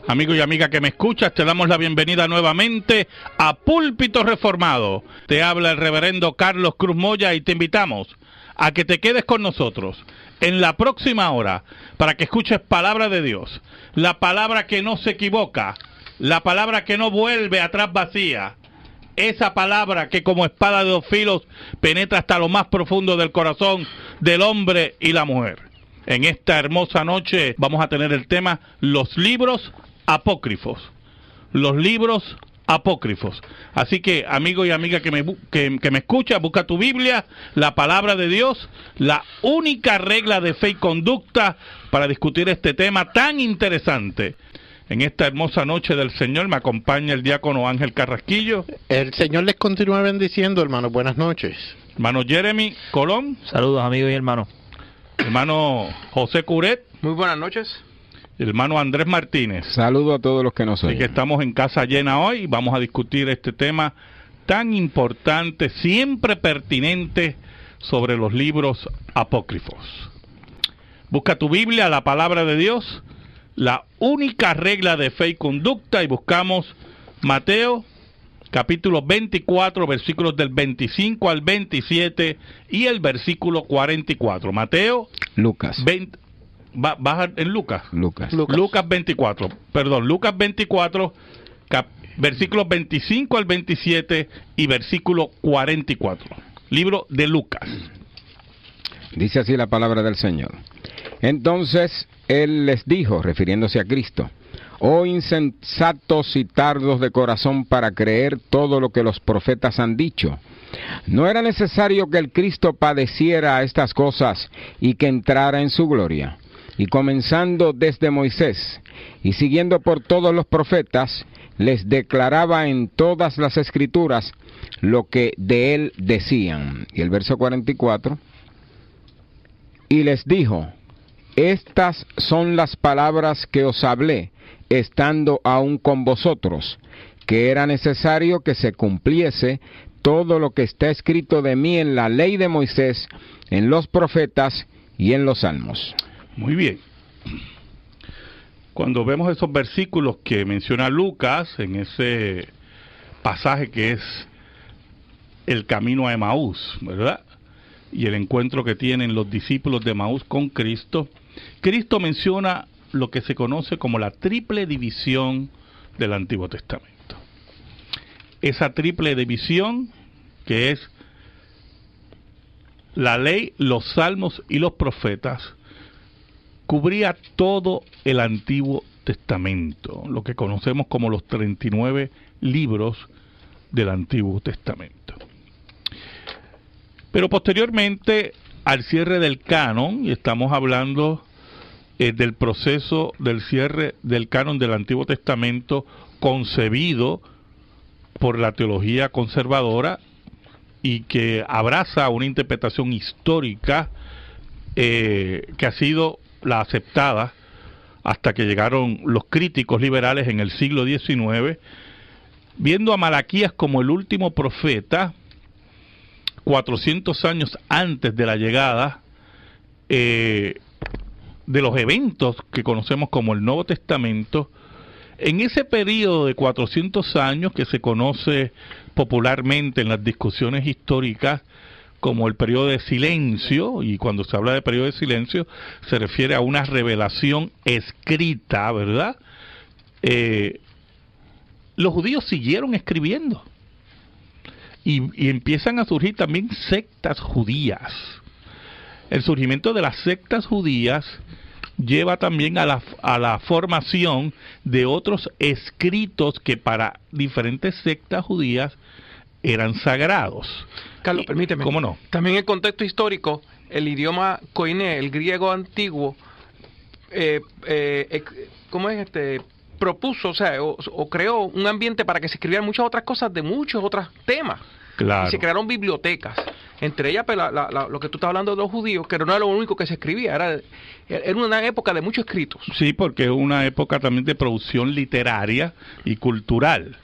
Amigo y amiga que me escuchas, te damos la bienvenida nuevamente a Púlpito Reformado. Te habla el reverendo Carlos Cruz Moya y te invitamos a que te quedes con nosotros en la próxima hora para que escuches palabra de Dios, la palabra que no se equivoca, la palabra que no vuelve atrás vacía, esa palabra que como espada de dos filos penetra hasta lo más profundo del corazón del hombre y la mujer. En esta hermosa noche vamos a tener el tema los libros apócrifos. Los libros apócrifos. Así que, amigo y amiga que me escucha, busca tu Biblia, la palabra de Dios, la única regla de fe y conducta para discutir este tema tan interesante. En esta hermosa noche del Señor me acompaña el diácono Ángel Carrasquillo. El Señor les continúa bendiciendo, hermano. Buenas noches. Hermano Jeremy Colón. Saludos, amigos y hermanos. Hermano José Curet. Muy buenas noches. Hermano Andrés Martínez. Saludos a todos los que nos oyen. Así que estamos en casa llena hoy. Vamos a discutir este tema tan importante, siempre pertinente, sobre los libros apócrifos. Busca tu Biblia, la palabra de Dios, la única regla de fe y conducta, y buscamos Mateo, capítulo 24, versículos del 25 al 27 y el versículo 44. Mateo. Lucas. Baja en Lucas. Lucas 24. Perdón, Lucas 24, versículos 25 al 27 y versículo 44. Libro de Lucas. Dice así la palabra del Señor. Entonces él les dijo, refiriéndose a Cristo: oh insensatos y tardos de corazón para creer todo lo que los profetas han dicho. ¿No era necesario que el Cristo padeciera estas cosas y que entrara en su gloria? Y comenzando desde Moisés y siguiendo por todos los profetas, les declaraba en todas las escrituras lo que de él decían. Y el verso 44, y les dijo: estas son las palabras que os hablé, estando aún con vosotros, que era necesario que se cumpliese todo lo que está escrito de mí en la ley de Moisés, en los profetas y en los salmos. Muy bien. Cuando vemos esos versículos que menciona Lucas, en ese pasaje que es el camino a Emaús, ¿verdad? Y el encuentro que tienen los discípulos de Emaús con Cristo, Cristo menciona lo que se conoce como la triple división del Antiguo Testamento. Esa triple división que es la ley, los salmos y los profetas, cubría todo el Antiguo Testamento, lo que conocemos como los 39 libros del Antiguo Testamento. Pero posteriormente, al cierre del canon, y estamos hablando del proceso del cierre del canon del Antiguo Testamento concebido por la teología conservadora y que abraza una interpretación histórica que ha sido la aceptada hasta que llegaron los críticos liberales en el siglo XIX, viendo a Malaquías como el último profeta, 400 años antes de la llegada de los eventos que conocemos como el Nuevo Testamento. En ese periodo de 400 años que se conoce popularmente en las discusiones históricas como el periodo de silencio, y cuando se habla de periodo de silencio se refiere a una revelación escrita, ¿verdad? Los judíos siguieron escribiendo y empiezan a surgir también sectas judías. El surgimiento de las sectas judías lleva también a la formación de otros escritos que para diferentes sectas judías eran sagrados. Carlos, permíteme. ¿Cómo no? También en el contexto histórico, el idioma koiné, el griego antiguo, ¿cómo es propuso, o creó un ambiente para que se escribieran muchas otras cosas de muchos otros temas. Claro. Y se crearon bibliotecas. Entre ellas, pues, lo que tú estás hablando de los judíos, que no era lo único que se escribía, era una época de muchos escritos. Sí, porque es una época también de producción literaria y cultural.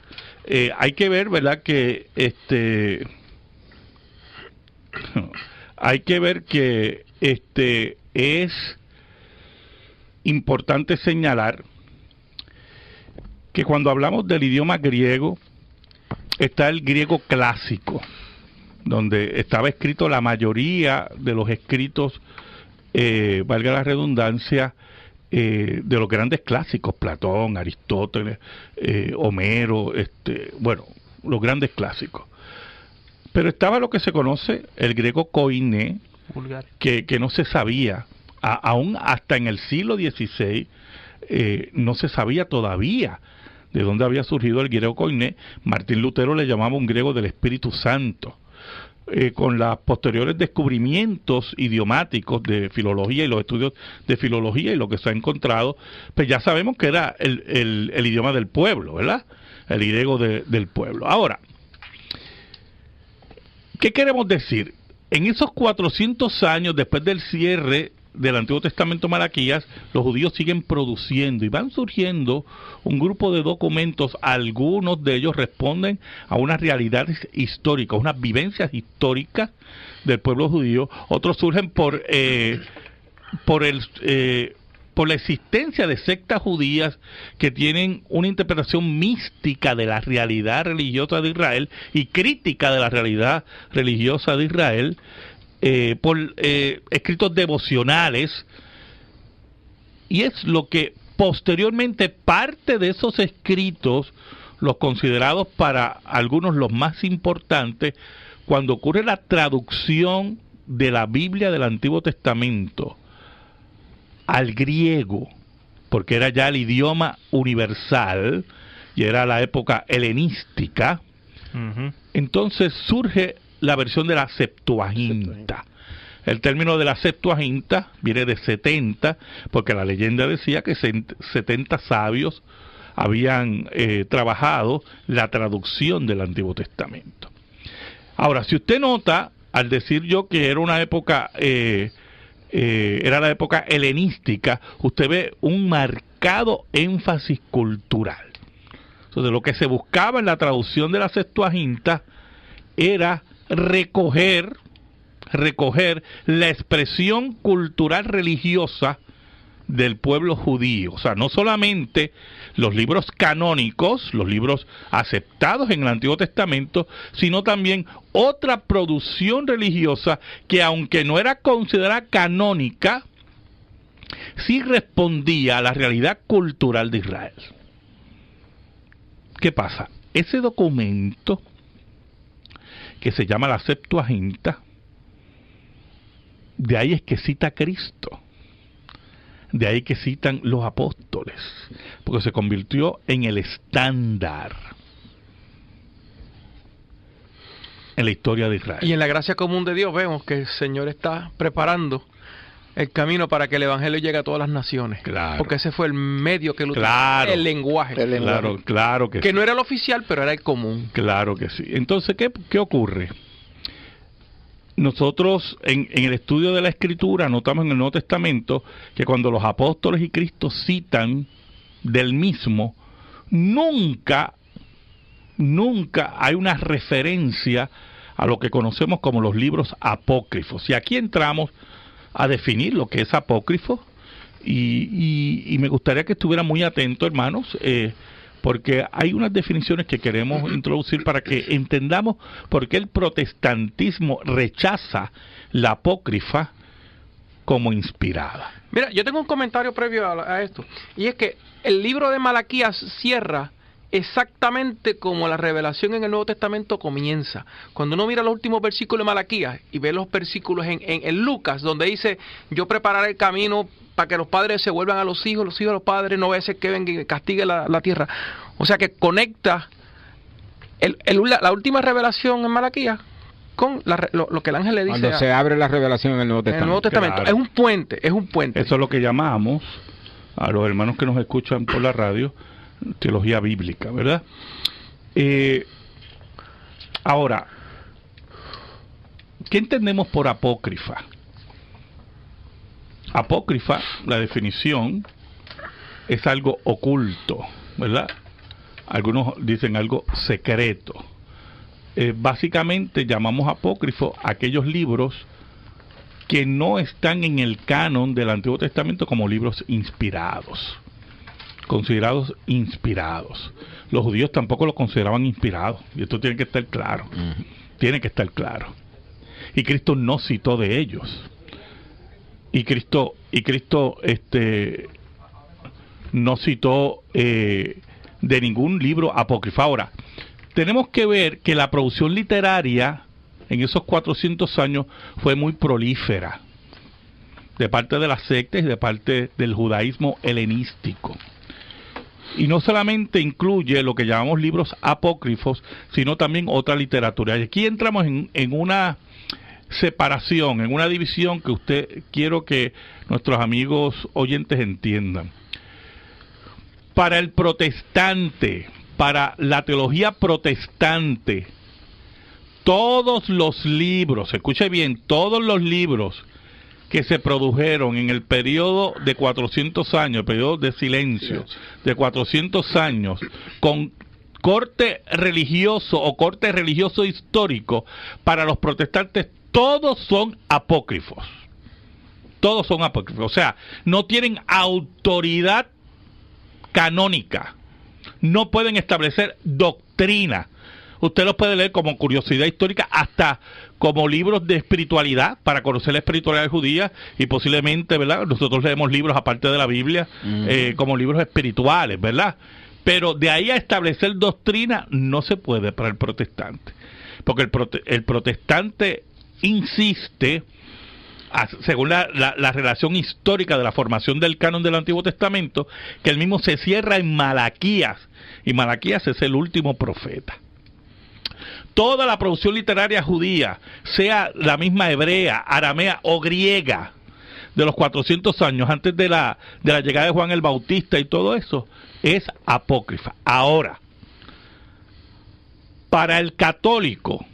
Hay que ver, ¿verdad?, que es importante señalar que cuando hablamos del idioma griego, está el griego clásico, donde estaba escrito la mayoría de los escritos, valga la redundancia, de los grandes clásicos, Platón, Aristóteles, Homero, los grandes clásicos. Pero estaba lo que se conoce el griego koiné, que no se sabía, aún hasta en el siglo XVI, no se sabía todavía de dónde había surgido el griego koiné. Martín Lutero le llamaba un griego del Espíritu Santo. Con los posteriores descubrimientos idiomáticos de filología y los estudios de filología y lo que se ha encontrado, pues ya sabemos que era el idioma del pueblo, ¿verdad? El griego del pueblo. Ahora, ¿qué queremos decir? En esos 400 años después del cierre del Antiguo Testamento Malaquías, los judíos siguen produciendo y van surgiendo un grupo de documentos. Algunos de ellos responden a unas realidades históricas, unas vivencias históricas del pueblo judío. Otros surgen por la existencia de sectas judías que tienen una interpretación mística de la realidad religiosa de Israel y crítica de la realidad religiosa de Israel, por escritos devocionales, y es lo que posteriormente parte de esos escritos, los considerados para algunos los más importantes, cuando ocurre la traducción de la Biblia del Antiguo Testamento al griego, porque era ya el idioma universal y era la época helenística. Entonces surge la versión de la Septuaginta. El término de la Septuaginta viene de 70, porque la leyenda decía que 70 sabios habían trabajado la traducción del Antiguo Testamento. Ahora, si usted nota, al decir yo que era una época, era la época helenística, usted ve un marcado énfasis cultural. Entonces, lo que se buscaba en la traducción de la Septuaginta era recoger la expresión cultural religiosa del pueblo judío. O sea, no solamente los libros canónicos, los libros aceptados en el Antiguo Testamento, sino también otra producción religiosa que, aunque no era considerada canónica, sí respondía a la realidad cultural de Israel. ¿Qué pasa? Ese documento, que se llama la Septuaginta, de ahí es que cita a Cristo, de ahí que citan los apóstoles, porque se convirtió en el estándar en la historia de Israel. Y en la gracia común de Dios vemos que el Señor está preparando el camino para que el Evangelio llegue a todas las naciones. Claro. Porque ese fue el medio que lo Claro. el lenguaje. Claro que Que sí. no era el oficial, pero era el común. Claro que sí. Entonces, ¿qué ocurre? Nosotros en el estudio de la Escritura notamos en el Nuevo Testamento que cuando los apóstoles y Cristo citan del mismo, nunca hay una referencia a lo que conocemos como los libros apócrifos. Y aquí entramos a definir lo que es apócrifo, y me gustaría que estuvieran muy atentos, hermanos, porque hay unas definiciones que queremos introducir para que entendamos por qué el protestantismo rechaza la apócrifa como inspirada. Mira, yo tengo un comentario previo a esto, y es que el libro de Malaquías cierra exactamente como la revelación en el Nuevo Testamento comienza. Cuando uno mira los últimos versículos de Malaquías y ve los versículos en Lucas, donde dice, yo prepararé el camino para que los padres se vuelvan a los hijos a los padres, no va a ser que venga y castigue la tierra. O sea que conecta la última revelación en Malaquías con lo que el ángel le dice. Cuando se abre la revelación en el Nuevo Testamento. En el Nuevo Testamento. Claro. Es un puente. Eso es lo que llamamos, a los hermanos que nos escuchan por la radio, teología bíblica, ¿verdad? Ahora, ¿qué entendemos por apócrifa? Apócrifa, la definición, es algo oculto, ¿verdad? Algunos dicen algo secreto. Básicamente llamamos apócrifo a aquellos libros que no están en el canon del Antiguo Testamento como libros inspirados. considerados inspirados. Los judíos tampoco los consideraban inspirados, y esto tiene que estar claro. Tiene que estar claro. Y Cristo no citó de ellos. Y Cristo no citó de ningún libro apócrifo. Ahora, tenemos que ver que la producción literaria en esos 400 años fue muy prolífera, de parte de las sectas y de parte del judaísmo helenístico. Y no solamente incluye lo que llamamos libros apócrifos, sino también otra literatura. Y aquí entramos en una separación, en una división que quiero que nuestros amigos oyentes entiendan. Para el protestante, para la teología protestante, todos los libros, escuche bien, todos los libros que se produjeron en el periodo de 400 años, el periodo de silencio, de 400 años, con corte religioso o corte religioso histórico, para los protestantes todos son apócrifos. Todos son apócrifos. O sea, no tienen autoridad canónica. No pueden establecer doctrina. Usted los puede leer como curiosidad histórica, hasta como libros de espiritualidad, para conocer la espiritualidad judía, y posiblemente, ¿verdad? Nosotros leemos libros aparte de la Biblia, como libros espirituales, ¿verdad? Pero de ahí a establecer doctrina no se puede para el protestante, porque el protestante insiste, según la relación histórica de la formación del canon del Antiguo Testamento, que el mismo se cierra en Malaquías, y Malaquías es el último profeta. Toda la producción literaria judía, sea la misma hebrea, aramea o griega, de los 400 años antes de la llegada de Juan el Bautista y todo eso, es apócrifa. Ahora, para el católico,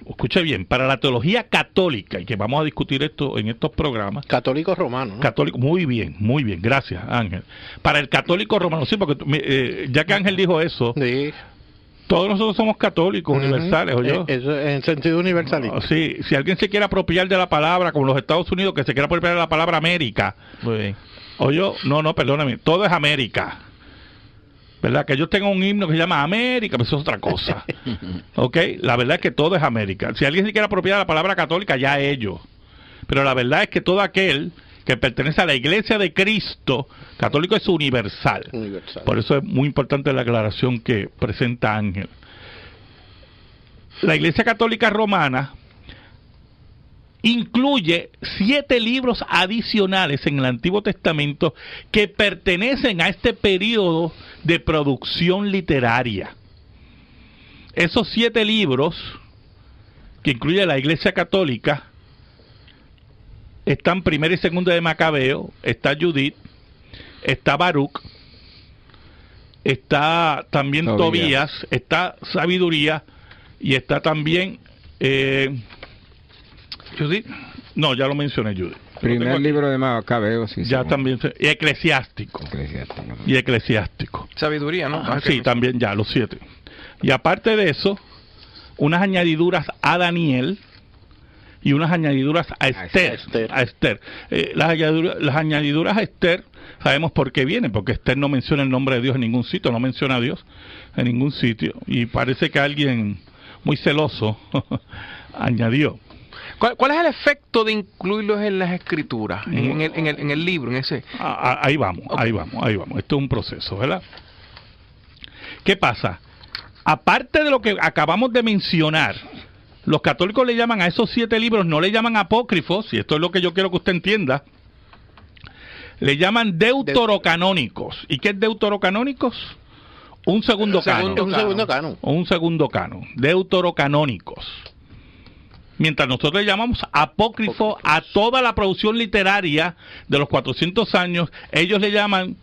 escuche bien, para la teología católica, y que vamos a discutir esto en estos programas. Católico romano, ¿no? Católico, muy bien, gracias, Ángel. Para el católico romano, sí, porque ya que Ángel dijo eso, sí, todos nosotros somos católicos universales, ¿o yo? Eso en sentido universalista. Sí, si alguien se quiere apropiar de la palabra, como los Estados Unidos, que se quiere apropiar de la palabra América, Muy bien. ¿o yo? No, perdóname, todo es América. ¿Verdad? Que ellos tengan un himno que se llama América, pues eso es otra cosa. ¿Ok? La verdad es que todo es América. Si alguien se quiere apropiar de la palabra católica, ya ellos. Pero la verdad es que todo aquel que pertenece a la Iglesia de Cristo, católico, es universal. Por eso es muy importante la aclaración que presenta Ángel. La Iglesia Católica Romana incluye 7 libros adicionales en el Antiguo Testamento que pertenecen a este periodo de producción literaria. Esos 7 libros, que incluye la Iglesia Católica, están Primera y Segunda de Macabeo, está Judith, está Baruch, está también Tobías, está Sabiduría, y está también Judith. No, ya lo mencioné, Judith. Primer libro de Macabeo, sí. Ya también, y Eclesiástico. Y Eclesiástico. Sabiduría, ¿no? Sí, también ya, los 7. Y aparte de eso, unas añadiduras a Daniel y unas añadiduras a Esther. Las añadiduras a Esther, sabemos por qué vienen, porque Esther no menciona el nombre de Dios en ningún sitio, no menciona a Dios en ningún sitio. Y parece que alguien muy celoso añadió. ¿Cuál es el efecto de incluirlos en las escrituras, en el libro, en ese? Ahí vamos. Esto es un proceso, ¿verdad? ¿Qué pasa? Aparte de lo que acabamos de mencionar, los católicos le llaman a esos 7 libros, no le llaman apócrifos, y esto es lo que yo quiero que usted entienda, le llaman deuterocanónicos. ¿Y qué es deuterocanónicos? Un segundo canon. Deuterocanónicos. Mientras nosotros le llamamos apócrifo a toda la producción literaria de los 400 años, ellos le llaman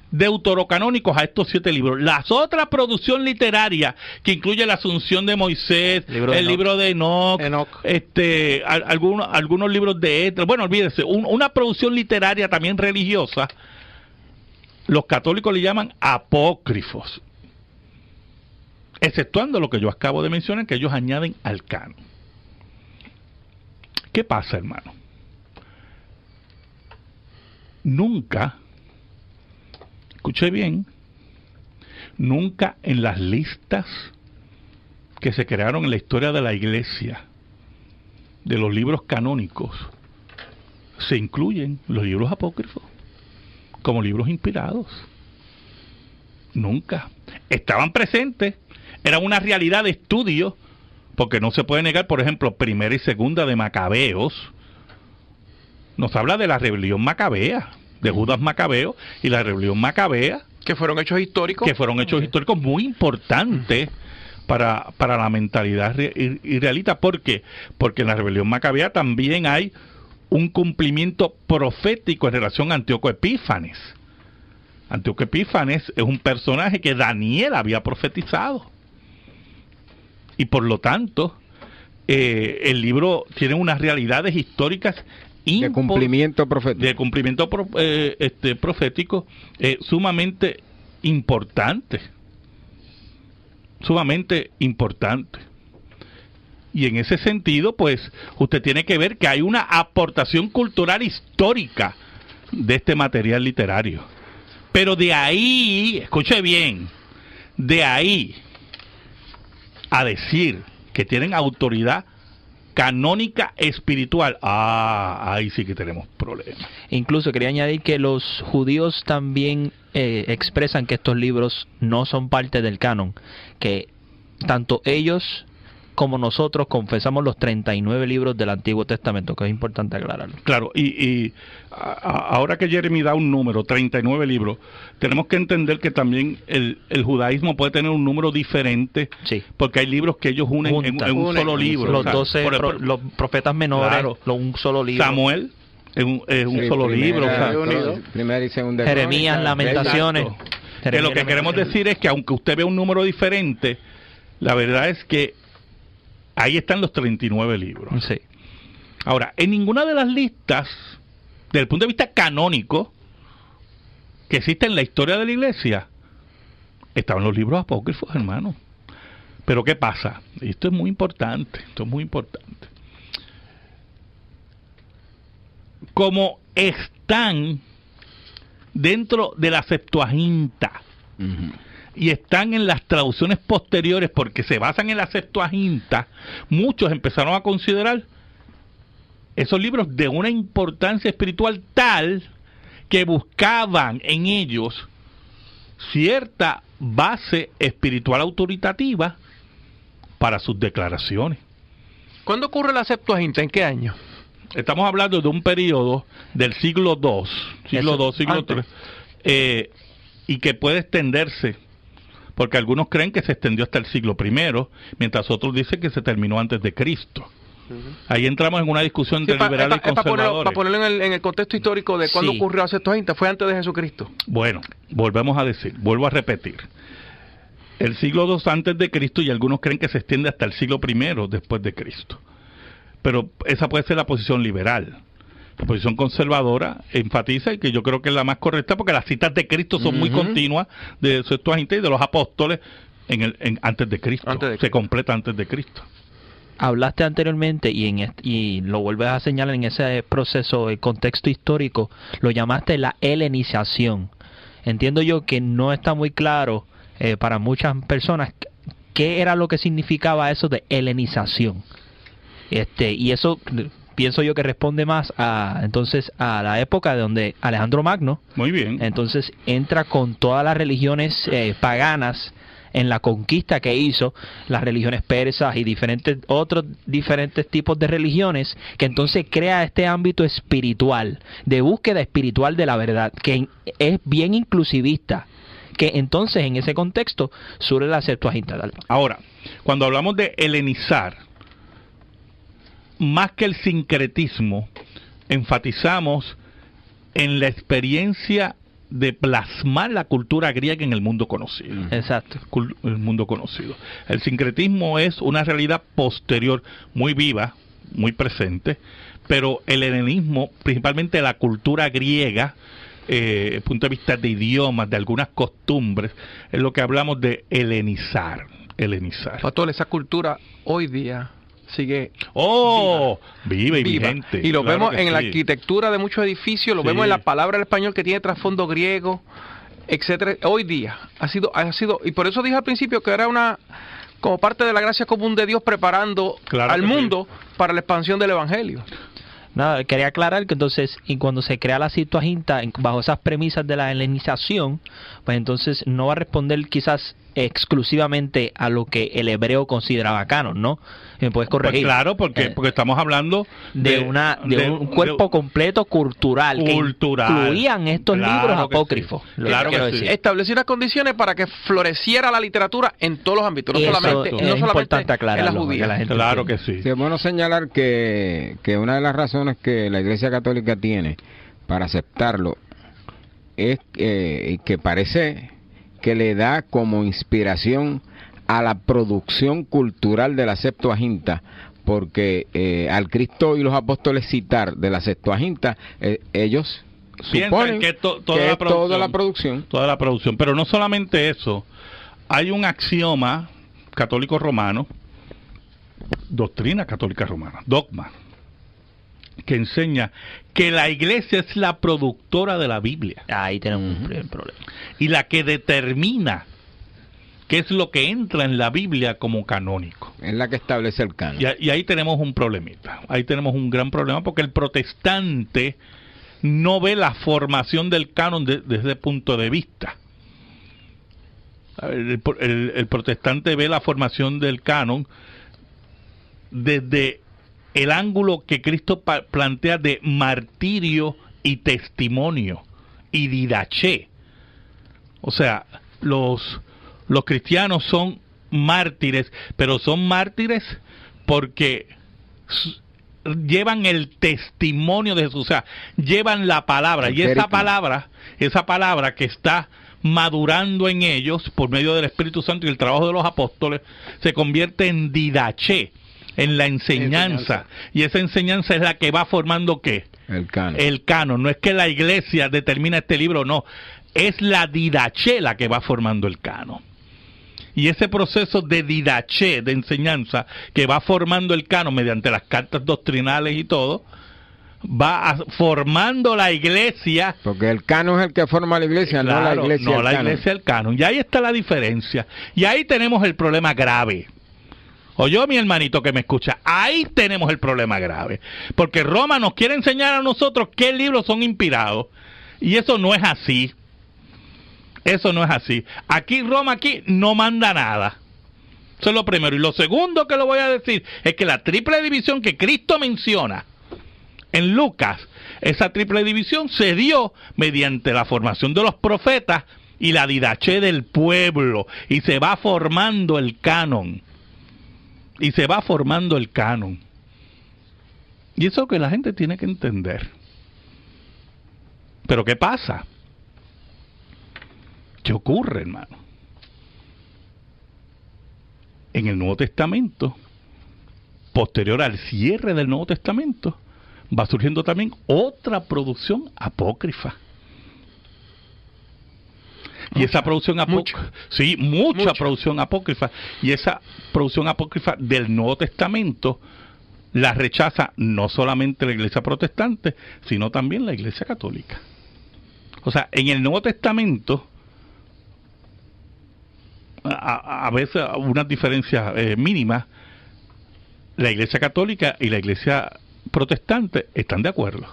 deuterocanónicos a estos 7 libros. Las otras producción literaria, que incluye la Asunción de Moisés, el libro de Enoch, algunos libros de Esdras, bueno, olvídese, una producción literaria también religiosa, los católicos le llaman apócrifos, exceptuando lo que yo acabo de mencionar, que ellos añaden al canon. ¿Qué pasa, hermano? Nunca, escuche bien, Nunca en las listas que se crearon en la historia de la Iglesia, de los libros canónicos, se incluyen los libros apócrifos como libros inspirados. Nunca. Estaban presentes, eran una realidad de estudio, porque no se puede negar, por ejemplo, primera y segunda de Macabeos, nos habla de la rebelión macabea, de Judas Macabeo y la rebelión macabea, que fueron hechos históricos. Que fueron hechos históricos muy importantes para la mentalidad israelita. ¿Por qué? Porque en la rebelión macabea también hay un cumplimiento profético en relación a Antíoco Epífanes. Antíoco Epífanes es un personaje que Daniel había profetizado. Y por lo tanto, el libro tiene unas realidades históricas de cumplimiento profético. De cumplimiento profético sumamente importante. Sumamente importante. Y en ese sentido, pues, usted tiene que ver que hay una aportación cultural histórica de este material literario. Pero de ahí, escuche bien, de ahí a decir que tienen autoridad canónica espiritual, ahí sí que tenemos problemas. Incluso quería añadir que los judíos también expresan que estos libros no son parte del canon, que tanto ellos como nosotros confesamos los 39 libros del Antiguo Testamento, que es importante aclararlo. Claro, y ahora que Jeremy da un número, 39 libros, tenemos que entender que también el judaísmo puede tener un número diferente, sí, porque hay libros que ellos unen en un solo libro. Los 12, los profetas menores, claro, un solo libro. Samuel es un solo libro. Primera y segunda. Jeremías, Lamentaciones. Que lo que queremos decir es que aunque usted vea un número diferente, la verdad es que ahí están los 39 libros. Sí. Ahora, en ninguna de las listas, desde el punto de vista canónico, que existe en la historia de la Iglesia, estaban los libros apócrifos, hermano. Pero ¿qué pasa? Y esto es muy importante, Como están dentro de la Septuaginta, y están en las traducciones posteriores porque se basan en la Septuaginta, muchos empezaron a considerar esos libros de una importancia espiritual tal que buscaban en ellos cierta base espiritual autoritativa para sus declaraciones. ¿Cuándo ocurre la Septuaginta? ¿En qué año? Estamos hablando de un periodo del siglo II, siglo III, y que puede extenderse, porque algunos creen que se extendió hasta el siglo I, mientras otros dicen que se terminó antes de Cristo. Ahí entramos en una discusión entre liberales y conservadores. Para ponerlo en el contexto histórico de cuándo ocurrió la Septuaginta, fue antes de Jesucristo. Bueno, vuelvo a repetir. El siglo II antes de Cristo, y algunos creen que se extiende hasta el siglo I después de Cristo. Pero esa puede ser la posición liberal. La posición conservadora enfatiza, y que yo creo que es la más correcta, porque las citas de Cristo son muy continuas, de Septuaginta y de los apóstoles antes de Cristo. Se completa antes de Cristo. Hablaste anteriormente y lo vuelves a señalar en ese proceso, el contexto histórico, lo llamaste la helenización. Entiendo yo que no está muy claro para muchas personas qué era lo que significaba eso de helenización. Y eso pienso yo que responde más entonces a la época de donde Alejandro Magno, muy bien, entonces entra con todas las religiones paganas en la conquista que hizo, las religiones persas y otros diferentes tipos de religiones, que entonces crea este ámbito espiritual, de búsqueda espiritual de la verdad, que es bien inclusivista, que entonces en ese contexto surge la Septuaginta. Ahora, cuando hablamos de helenizar, más que el sincretismo, enfatizamos en la experiencia de plasmar la cultura griega en el mundo conocido. Exacto. El mundo conocido. El sincretismo es una realidad posterior, muy viva, muy presente, pero el helenismo, principalmente la cultura griega, desde el punto de vista de idiomas, de algunas costumbres, es lo que hablamos de helenizar. Pastor, esa cultura hoy día sigue viva y vigente. Y lo vemos en la arquitectura de muchos edificios, lo vemos en la palabra en español que tiene trasfondo griego, etcétera, hoy día ha sido, y por eso dije al principio que era como parte de la gracia común de Dios preparando al mundo para la expansión del Evangelio. Nada, quería aclarar que entonces, y cuando se crea la Septuaginta bajo esas premisas de la helenización, pues entonces no va a responder quizás exclusivamente a lo que el hebreo consideraba canon, ¿no? ¿Me puedes corregir? Pues claro, porque estamos hablando de un cuerpo completo cultural que incluían estos libros apócrifos. Sí. Claro que sí. Estableció unas condiciones para que floreciera la literatura en todos los ámbitos, no solamente en la judía. Claro que sí. Sí, es bueno señalar que una de las razones que la Iglesia Católica tiene para aceptarlo es que parece que le da como inspiración a la producción cultural de la Septuaginta, porque al Cristo y los apóstoles citar de la Septuaginta, ellos suponen que toda la producción. Toda la producción, pero no solamente eso, hay un axioma católico romano, doctrina católica romana, dogma, que enseña que la Iglesia es la productora de la Biblia. Ahí tenemos un problema. Y la que determina qué es lo que entra en la Biblia como canónico. Es la que establece el canon. Y ahí tenemos un problemita. Ahí tenemos un gran problema porque el protestante no ve la formación del canon desde ese punto de vista. El protestante ve la formación del canon desde el ángulo que Cristo plantea de martirio y testimonio y didaché. O sea, los cristianos son mártires, pero son mártires porque llevan el testimonio de Jesús, o sea, llevan la palabra, y esa palabra que está madurando en ellos por medio del Espíritu Santo y el trabajo de los apóstoles, se convierte en didaché, en la enseñanza. Y esa enseñanza es la que va formando ¿qué? El canon. El canon. No es que la iglesia determina este libro, no. Es la didaché la que va formando el canon. Y ese proceso de didaché, de enseñanza, que va formando el canon mediante las cartas doctrinales y todo, va formando la iglesia. Porque el canon es el que forma la iglesia, claro, no la iglesia. No, la iglesia el canon. Y ahí está la diferencia. Y ahí tenemos el problema grave. Oyó mi hermanito que me escucha, ahí tenemos el problema grave, porque Roma nos quiere enseñar a nosotros qué libros son inspirados, y eso no es así. Eso no es así. Roma no manda nada. Eso es lo primero. Y lo segundo que lo voy a decir es que la triple división que Cristo menciona en Lucas, esa triple división se dio mediante la formación de los profetas y la didaché del pueblo, y se va formando el canon. Y se va formando el canon. Y eso es lo que la gente tiene que entender. Pero ¿qué pasa? ¿Qué ocurre, hermano? En el Nuevo Testamento, posterior al cierre del Nuevo Testamento, va surgiendo también otra producción apócrifa. Y esa producción apócrifa, mucha producción apócrifa, y esa producción apócrifa del Nuevo Testamento la rechaza no solamente la Iglesia protestante, sino también la Iglesia católica. O sea, en el Nuevo Testamento, a veces unas diferencias mínimas, la Iglesia católica y la Iglesia protestante están de acuerdo.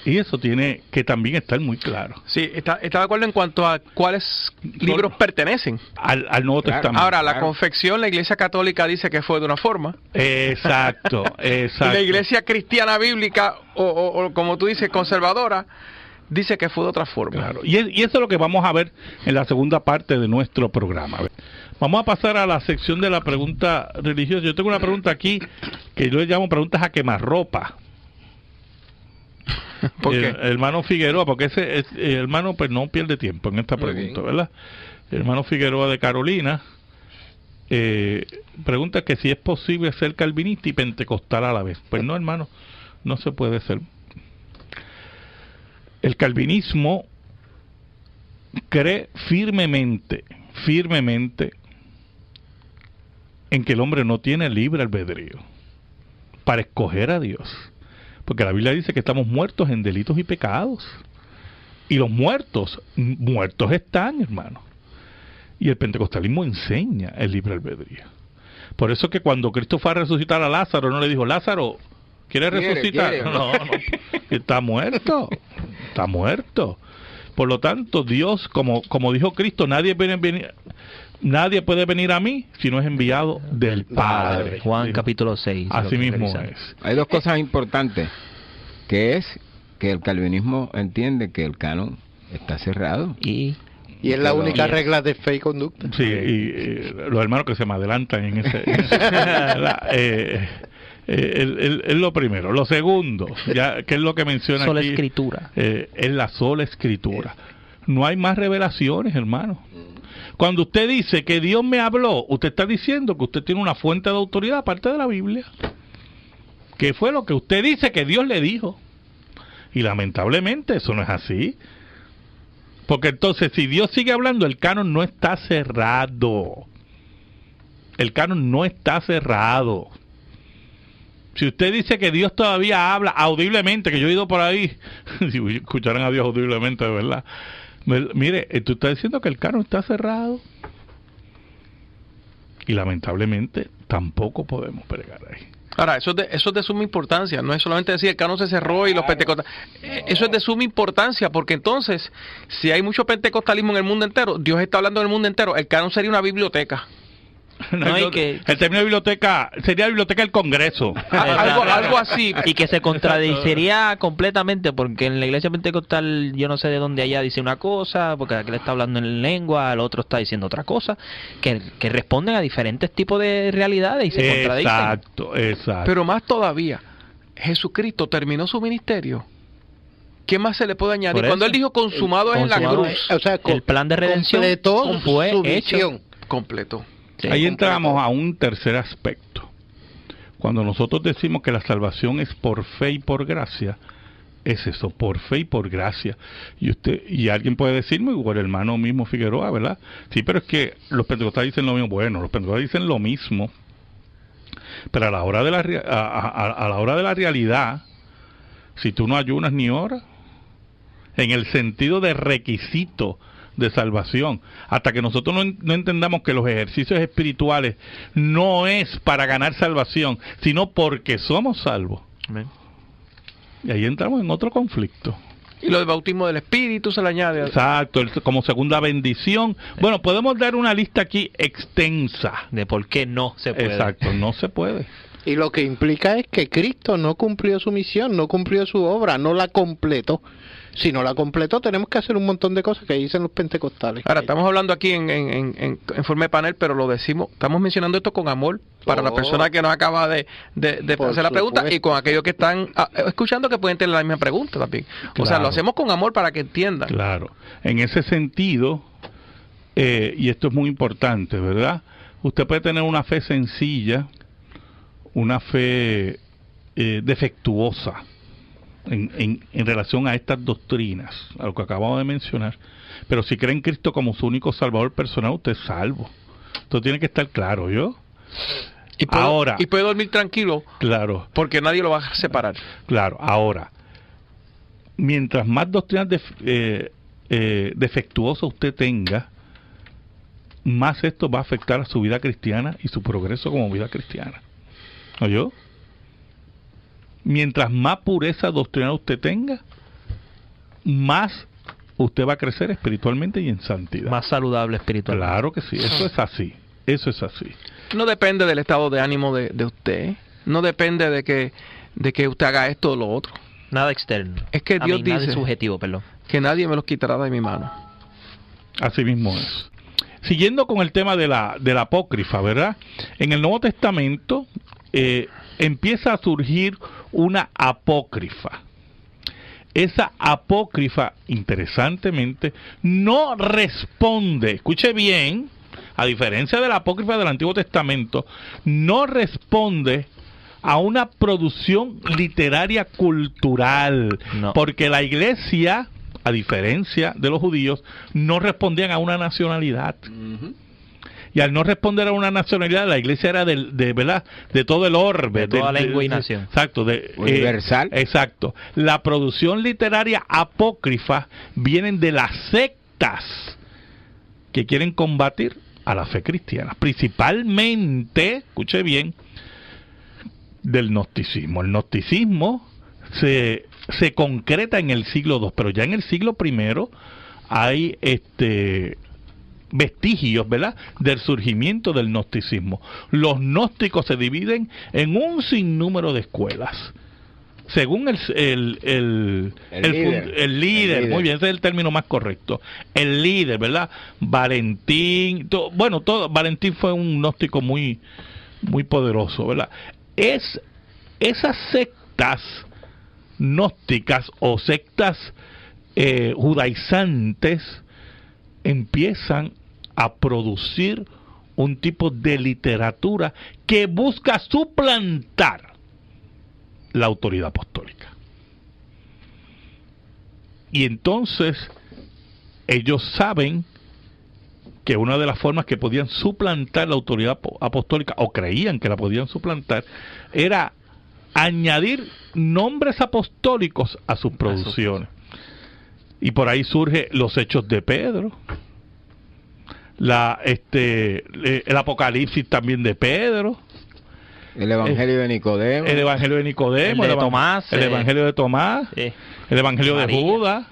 Y eso tiene que también estar muy claro. Sí, está de acuerdo en cuanto a cuáles libros pertenecen al Nuevo Testamento. Ahora, la confección, la Iglesia católica dice que fue de una forma. Exacto. Y la Iglesia cristiana bíblica, o como tú dices, conservadora, dice que fue de otra forma. Claro. Y eso es lo que vamos a ver en la segunda parte de nuestro programa. Vamos a pasar a la sección de la pregunta religiosa. Yo tengo una pregunta aquí que yo le llamo preguntas a quemarropa. ¿Por qué? El hermano Figueroa, porque ese hermano pues no pierde tiempo en esta pregunta, ¿verdad? El hermano Figueroa de Carolina pregunta que si es posible ser calvinista y pentecostal a la vez. Pues no, hermano, no se puede ser. El calvinismo cree firmemente en que el hombre no tiene libre albedrío para escoger a Dios. Porque la Biblia dice que estamos muertos en delitos y pecados. Y los muertos están, hermano. Y el pentecostalismo enseña el libre albedrío. Por eso que cuando Cristo fue a resucitar a Lázaro, no le dijo, Lázaro, ¿quieres resucitar? ¿Quiere? No, está muerto. Está muerto. Por lo tanto, Dios, como dijo Cristo, nadie puede venir a mí si no es enviado del Padre. Juan capítulo 6. Así mismo es. Hay dos cosas importantes, que es que el calvinismo entiende que el canon está cerrado. Y es la única regla de fe y conducta. Sí, y los hermanos que se me adelantan en ese... es lo primero. Lo segundo, ya que es lo que menciona sola aquí, escritura. Es la sola escritura. No hay más revelaciones, hermano. Cuando usted dice que Dios me habló, usted está diciendo que usted tiene una fuente de autoridad aparte de la Biblia. ¿Qué fue lo que usted dice que Dios le dijo? Y lamentablemente eso no es así. Porque entonces si Dios sigue hablando, el canon no está cerrado. El canon no está cerrado. Si usted dice que Dios todavía habla audiblemente, que yo he ido por ahí, si escucharan a Dios audiblemente, de verdad. Mire, tú estás diciendo que el canon está cerrado. Y lamentablemente tampoco podemos pregar ahí. Ahora, eso es de suma importancia, no es solamente decir el canon se cerró y los pentecostales. Eso es de suma importancia, porque entonces, si hay mucho pentecostalismo en el mundo entero, Dios está hablando del mundo entero, el canon sería una biblioteca. No hay que... El término de biblioteca sería la biblioteca del Congreso. Algo así. Y que se contradiciría completamente, porque en la iglesia pentecostal yo no sé de dónde allá dice una cosa, porque aquel está hablando en lengua, el otro está diciendo otra cosa, que responden a diferentes tipos de realidades y se contradicen. Exacto. Pero más todavía, Jesucristo terminó su ministerio. ¿Qué más se le puede añadir? Cuando él dijo consumado es en la cruz. O sea, el plan de redención completó fue su hecho. misión. Completo. Sí, ahí entramos a un tercer aspecto. Cuando nosotros decimos que la salvación es por fe y por gracia, es eso, por fe y por gracia. Y alguien puede decirme, o el hermano mismo Figueroa, ¿verdad? Sí, pero es que los pentecostales dicen lo mismo. Bueno, los pentecostales dicen lo mismo, pero a la hora de la realidad, si tú no ayunas ni oras, en el sentido de requisito de salvación, hasta que nosotros no entendamos que los ejercicios espirituales no es para ganar salvación, sino porque somos salvos. Amén. Y ahí entramos en otro conflicto. Y lo del bautismo del Espíritu se le añade. Exacto, como segunda bendición. Bueno, podemos dar una lista aquí extensa de por qué no se puede. Exacto, no se puede. Y lo que implica es que Cristo no cumplió su misión, no cumplió su obra, no la completó. Si no la completó, tenemos que hacer un montón de cosas que dicen los pentecostales. Ahora, estamos hablando aquí en forma de panel, pero lo decimos, estamos mencionando esto con amor para la persona que nos acaba de hacer la pregunta y con aquellos que están escuchando que pueden tener la misma pregunta también. Claro. O sea, lo hacemos con amor para que entiendan. Claro. En ese sentido, y esto es muy importante, ¿verdad? Usted puede tener una fe sencilla, una fe defectuosa en relación a estas doctrinas, a lo que acabamos de mencionar, pero si cree en Cristo como su único salvador personal, usted es salvo. Esto tiene que estar claro, ¿yo? Y puede dormir tranquilo, claro, porque nadie lo va a separar. Claro, ahora, mientras más doctrinas defectuosas usted tenga, más esto va a afectar a su vida cristiana y su progreso como vida cristiana. ¿Oyó? Mientras más pureza doctrinal usted tenga, más usted va a crecer espiritualmente y en santidad. Más saludable espiritualmente. Claro que sí, eso es así. Eso es así. No depende del estado de ánimo de usted. No depende de que usted haga esto o lo otro. Nada externo. Es que Dios dice nada subjetivo, perdón. Que nadie me los quitará de mi mano. Así mismo es. Siguiendo con el tema de la apócrifa, ¿verdad? En el Nuevo Testamento empieza a surgir una apócrifa. Esa apócrifa, interesantemente, no responde, escuche bien, a diferencia de la apócrifa del Antiguo Testamento, no responde a una producción literaria cultural, no. Porque la iglesia, a diferencia de los judíos, no respondían a una nacionalidad. y al no responder a una nacionalidad, la iglesia era ¿verdad? De todo el orbe, de toda lengua y nación. Exacto, universal. Exacto. La producción literaria apócrifa vienen de las sectas que quieren combatir a la fe cristiana, principalmente, escuche bien, del gnosticismo. El gnosticismo se concreta en el siglo II, pero ya en el siglo I hay vestigios, ¿verdad?, del surgimiento del gnosticismo. Los gnósticos se dividen en un sinnúmero de escuelas. Según el líder, muy bien, ese es el término más correcto. El líder, ¿verdad? Valentín, Valentín fue un gnóstico muy, muy poderoso, ¿verdad? Esas sectas gnósticas o sectas judaizantes empiezan a producir un tipo de literatura que busca suplantar la autoridad apostólica. Y entonces ellos saben que una de las formas que podían suplantar la autoridad apostólica, o creían que la podían suplantar, era añadir nombres apostólicos a sus producciones. Y por ahí surge los Hechos de Pedro, el Apocalipsis también de Pedro, el Evangelio de Nicodemo, el Evangelio de Nicodemo, el de Tomás, el Evangelio de Tomás, el Evangelio de Judas.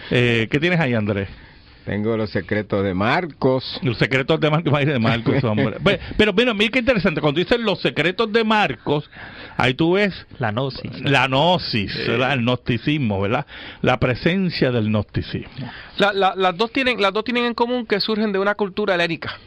¿Qué tienes ahí, Andrés? Tengo los secretos de Marcos. Los secretos de Marcos, hombre. Pero mira qué interesante, cuando dicen los secretos de Marcos, ahí tú ves la gnosis. La gnosis, ¿verdad? El gnosticismo, ¿verdad? La presencia del gnosticismo. Las dos tienen en común que surgen de una cultura helénica.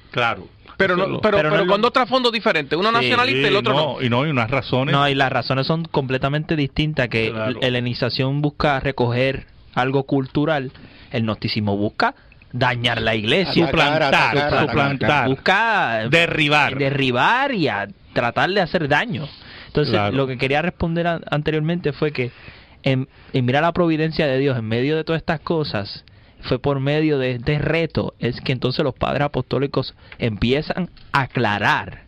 Claro. Pero con dos trasfondos diferentes, uno nacionalista y el otro no. Y unas razones. No, y las razones son completamente distintas, que la helenización busca recoger algo cultural, el gnosticismo busca dañar la iglesia, suplantar, busca derribar y a tratar de hacer daño. Entonces, lo que quería responder anteriormente fue que en mirar la providencia de Dios en medio de todas estas cosas, fue por medio de este reto, es que entonces los padres apostólicos empiezan a aclarar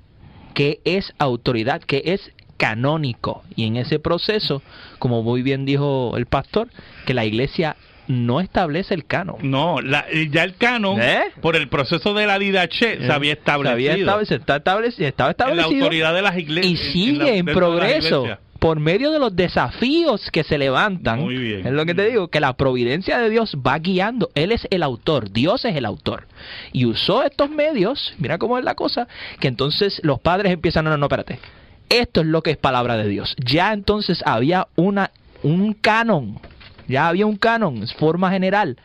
qué es autoridad, qué es canónico, y en ese proceso, como muy bien dijo el pastor, que la iglesia no establece el canon. No, ya el canon, por el proceso de la didache, se había establecido. Estaba establecido. En la autoridad de las iglesias. Y sigue en progreso. Por medio de los desafíos que se levantan. Muy bien. Es lo que te digo, que la providencia de Dios va guiando. Él es el autor, Dios es el autor. Y usó estos medios, mira cómo es la cosa, que entonces los padres empiezan, no, espérate. Esto es lo que es palabra de Dios. Ya entonces había un canon. Ya había un canon, forma general.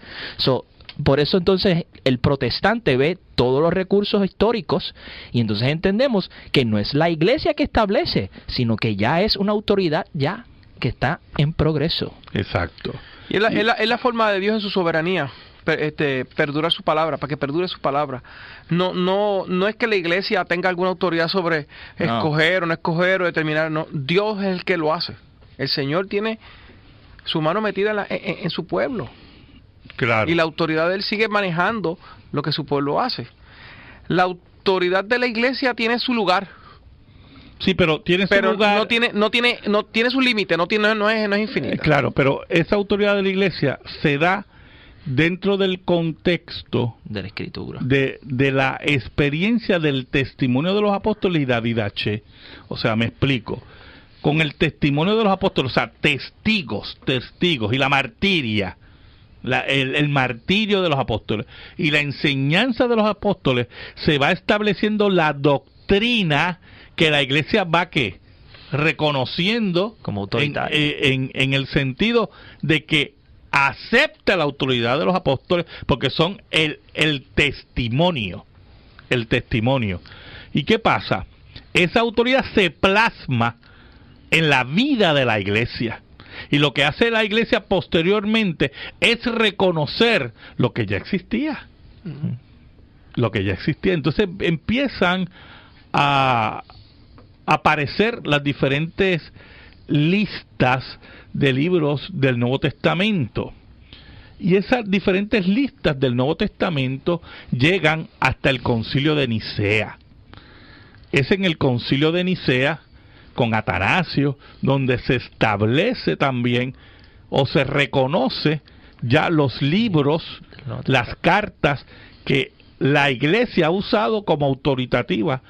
Por eso entonces el protestante ve todos los recursos históricos y entonces entendemos que no es la iglesia que establece, sino que ya es una autoridad ya que está en progreso. Exacto. Y es la forma de Dios en su soberanía, perdurar su palabra, para que perdure su palabra. No es que la iglesia tenga alguna autoridad sobre escoger o no escoger o determinar, no. Dios es el que lo hace. El Señor tiene su mano metida en su pueblo. Claro. Y la autoridad de él sigue manejando lo que su pueblo hace. La autoridad de la iglesia tiene su lugar. Sí, pero tiene su lugar. No tiene su límite, no es infinita. Claro, pero esa autoridad de la iglesia se da dentro del contexto de la escritura, de la experiencia del testimonio de los apóstoles y la didache. O sea, me explico. Con el testimonio de los apóstoles, o sea, testigos y la martiria. El martirio de los apóstoles y la enseñanza de los apóstoles, se va estableciendo la doctrina que la iglesia va reconociendo como autoritaria, en el sentido de que acepta la autoridad de los apóstoles porque son el testimonio. ¿Y qué pasa? Esa autoridad se plasma en la vida de la iglesia. Y lo que hace la iglesia posteriormente es reconocer lo que ya existía. Entonces empiezan a aparecer las diferentes listas de libros del Nuevo Testamento. Y esas diferentes listas del Nuevo Testamento llegan hasta el Concilio de Nicea. Es en el Concilio de Nicea, con Atanasio, donde se establece también o se reconoce ya los libros, las cartas que la Iglesia ha usado como autoritativa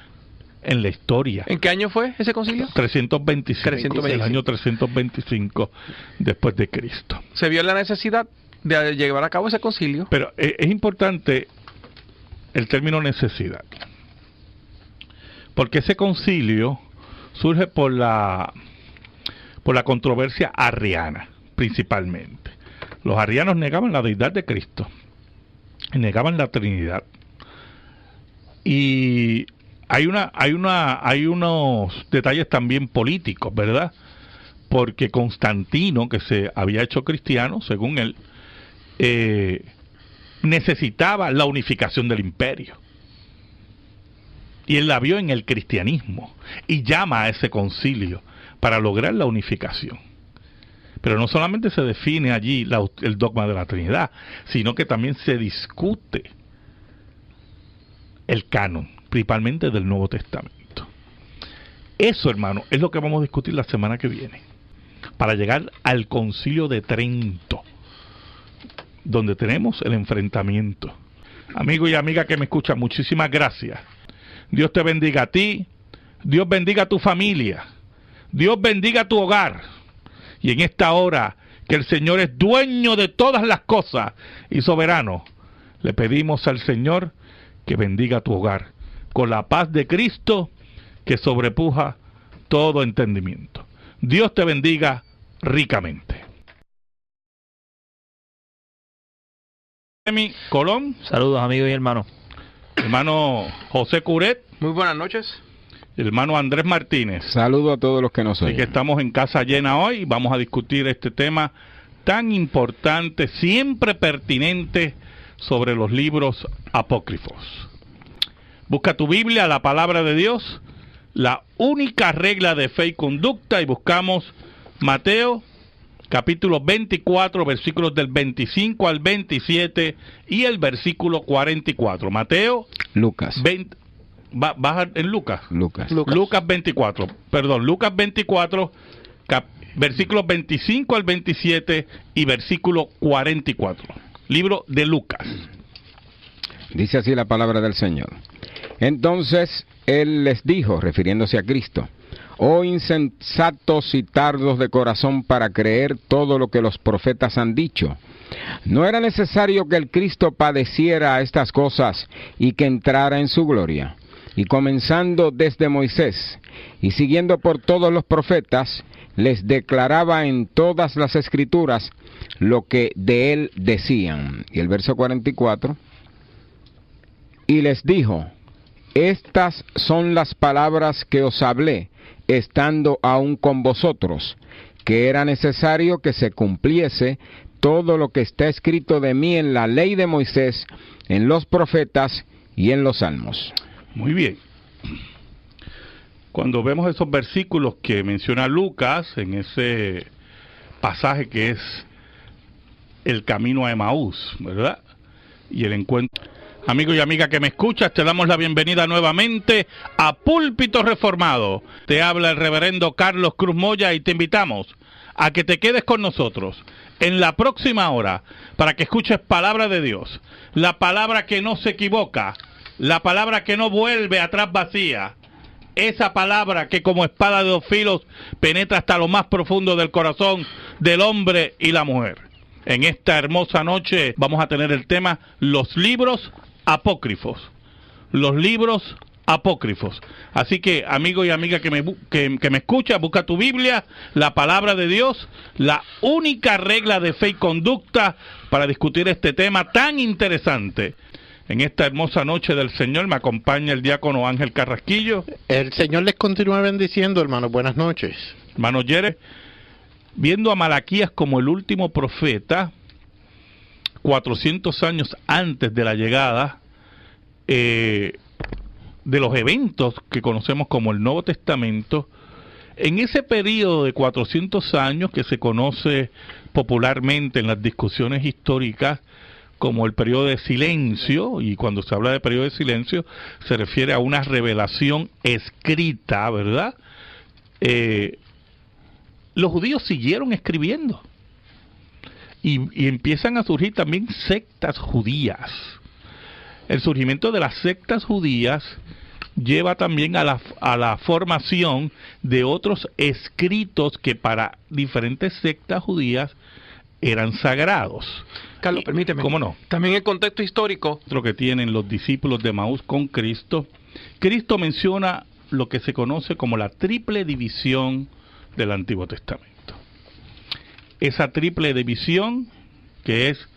en la historia. ¿En qué año fue ese concilio? 325. El año 325 después de Cristo. Se vio la necesidad de llevar a cabo ese concilio. Pero es importante el término necesidad, porque ese concilio surge por la controversia arriana, principalmente. Los arrianos negaban la deidad de Cristo, negaban la Trinidad, y hay unos detalles también políticos, ¿verdad? Porque Constantino, que se había hecho cristiano, según él, necesitaba la unificación del imperio. Y él la vio en el cristianismo y llama a ese concilio para lograr la unificación. Pero no solamente se define allí el dogma de la Trinidad, sino que también se discute el canon, principalmente del Nuevo Testamento. Eso, hermano, es lo que vamos a discutir la semana que viene, para llegar al Concilio de Trento, donde tenemos el enfrentamiento. Amigo y amiga que me escuchan, muchísimas gracias. Dios te bendiga a ti, Dios bendiga a tu familia, Dios bendiga tu hogar. Y en esta hora que el Señor es dueño de todas las cosas y soberano, le pedimos al Señor que bendiga tu hogar con la paz de Cristo que sobrepuja todo entendimiento. Dios te bendiga ricamente. Colón. Saludos, amigos y hermanos. Hermano José Curet. Muy buenas noches. Hermano Andrés Martínez. Saludo a todos los que nos oyen. Así que estamos en casa llena hoy. Vamos a discutir este tema tan importante, siempre pertinente, sobre los libros apócrifos. Busca tu Biblia, la palabra de Dios, la única regla de fe y conducta, y buscamos Mateo capítulo 24, versículos del 25 al 27 y el versículo 44. Mateo. Lucas. Baja en Lucas. Lucas 24. Perdón, Lucas 24, versículos 25 al 27 y versículo 44. Libro de Lucas. Dice así la palabra del Señor. Entonces él les dijo, refiriéndose a Cristo: oh insensatos y tardos de corazón para creer todo lo que los profetas han dicho. ¿No era necesario que el Cristo padeciera estas cosas y que entrara en su gloria? Y comenzando desde Moisés y siguiendo por todos los profetas, les declaraba en todas las escrituras lo que de él decían. Y el verso 44, y les dijo: estas son las palabras que os hablé, estando aún con vosotros, que era necesario que se cumpliese todo lo que está escrito de mí en la ley de Moisés, en los profetas y en los salmos. Muy bien. Cuando vemos esos versículos que menciona Lucas, en ese pasaje que es el camino a Emaús, ¿verdad? Y el encuentro. Amigo y amiga que me escuchas, te damos la bienvenida nuevamente a Púlpito Reformado. Te habla el reverendo Carlos Cruz Moya y te invitamos a que te quedes con nosotros en la próxima hora para que escuches palabra de Dios, la palabra que no se equivoca, la palabra que no vuelve atrás vacía, esa palabra que como espada de dos filos penetra hasta lo más profundo del corazón del hombre y la mujer. En esta hermosa noche vamos a tener el tema los libros apócrifos. Los libros apócrifos. Así que, amigo y amiga que me escucha, busca tu Biblia, la palabra de Dios, la única regla de fe y conducta para discutir este tema tan interesante. En esta hermosa noche del Señor me acompaña el diácono Ángel Carrasquillo. El Señor les continúa bendiciendo, hermano. Buenas noches. Hermano Yere, viendo a Malaquías como el último profeta, 400 años antes de la llegada de los eventos que conocemos como el Nuevo Testamento, en ese periodo de 400 años que se conoce popularmente en las discusiones históricas como el periodo de silencio, y cuando se habla de periodo de silencio se refiere a una revelación escrita, ¿verdad? Los judíos siguieron escribiendo y empiezan a surgir también sectas judías. El surgimiento de las sectas judías lleva también a la formación de otros escritos que para diferentes sectas judías eran sagrados. Carlos, permíteme. ¿Cómo no? También el contexto histórico. Lo que tienen los discípulos de Maús con Cristo. Cristo menciona lo que se conoce como la triple división del Antiguo Testamento. Esa triple división, que es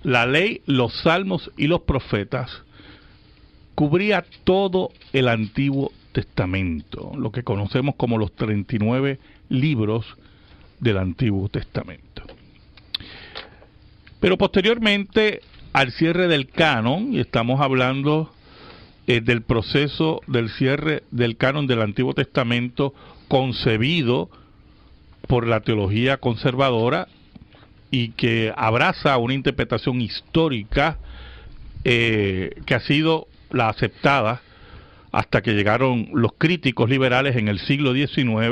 la ley, los salmos y los profetas, cubría todo el Antiguo Testamento, lo que conocemos como los 39 libros del Antiguo Testamento. Pero posteriormente, al cierre del canon, y estamos hablando del proceso del cierre del canon del Antiguo Testamento concebido por la teología conservadora y que abraza una interpretación histórica que ha sido la aceptada hasta que llegaron los críticos liberales en el siglo XIX